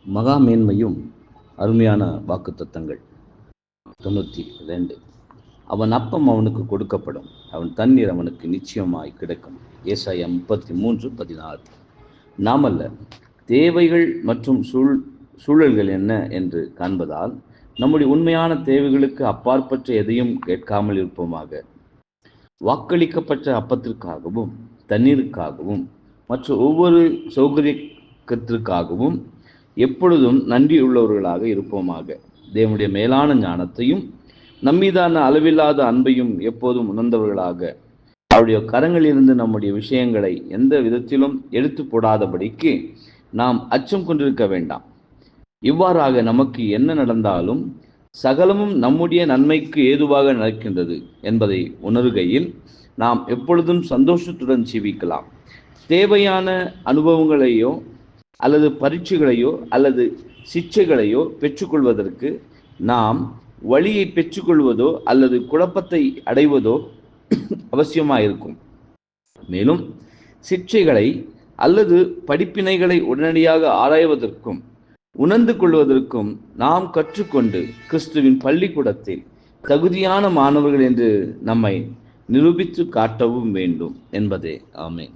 மகா மேன்மையும் அருமையான வாக்குத்தத்தங்கள். 92. அவன் அப்பம் அவனுக்கு கொடுக்கப்படும், அவன் தண்ணீர் அவனுக்கு நிச்சயமாய் கிடைக்கும். ஏசாயா 33:16. நாமல்ல, தேவைகள் மற்றும் சூழல்கள் என்ன என்று காண்பதால் நம்முடைய உண்மையான தேவைகளுக்கு அப்பாற்பட்ட எதையும் கேட்காமல் இருப்போமாக. வாக்களிக்கப்பட்ட அப்பத்திற்காகவும் தண்ணீருக்காகவும் மற்ற ஒவ்வொரு சௌகரியத்திற்காகவும் எப்பொழுதும் நன்றியுள்ளவர்களாக இருப்போமாக. தேவனுடைய மேலான ஞானத்தையும் நம்மீதான அளவில்லாத அன்பையும் எப்போதும் உணர்ந்தவர்களாக, அவருடைய கரங்களிலிருந்து நம்முடைய விஷயங்களை எந்த விதத்திலும் எடுத்து போடாதபடிக்கு நாம் அச்சம் கொண்டிருக்க வேண்டாம். இவ்வாறாக நமக்கு என்ன நடந்தாலும் சகலமும் நம்முடைய நன்மைக்கு ஏதுவாக நடக்கின்றது என்பதை உணர்கையில் நாம் எப்பொழுதும் சந்தோஷத்துடன் ஜீவிக்கலாம். தேவையான அனுபவங்களையோ அல்லது பரீட்சைகளையோ அல்லது சிக்ஷைகளையோ பெற்றுக்கொள்வதற்கு நாம் வழியை பெற்றுக்கொள்வதோ அல்லது குழப்பத்தை அடைவதோ அவசியமாயிருக்கும். மேலும் சிக்ஷைகளை அல்லது படிப்பினைகளை உடனடியாக ஆராய்வதற்கும் உணர்ந்து கொள்வதற்கும் நாம் கற்றுக்கொண்டு கிறிஸ்துவின் பள்ளிக்கூடத்தில் தகுதியான மாணவர்கள் என்று நம்மை நிரூபித்து காட்டவும் வேண்டும் என்பதே. ஆமென்.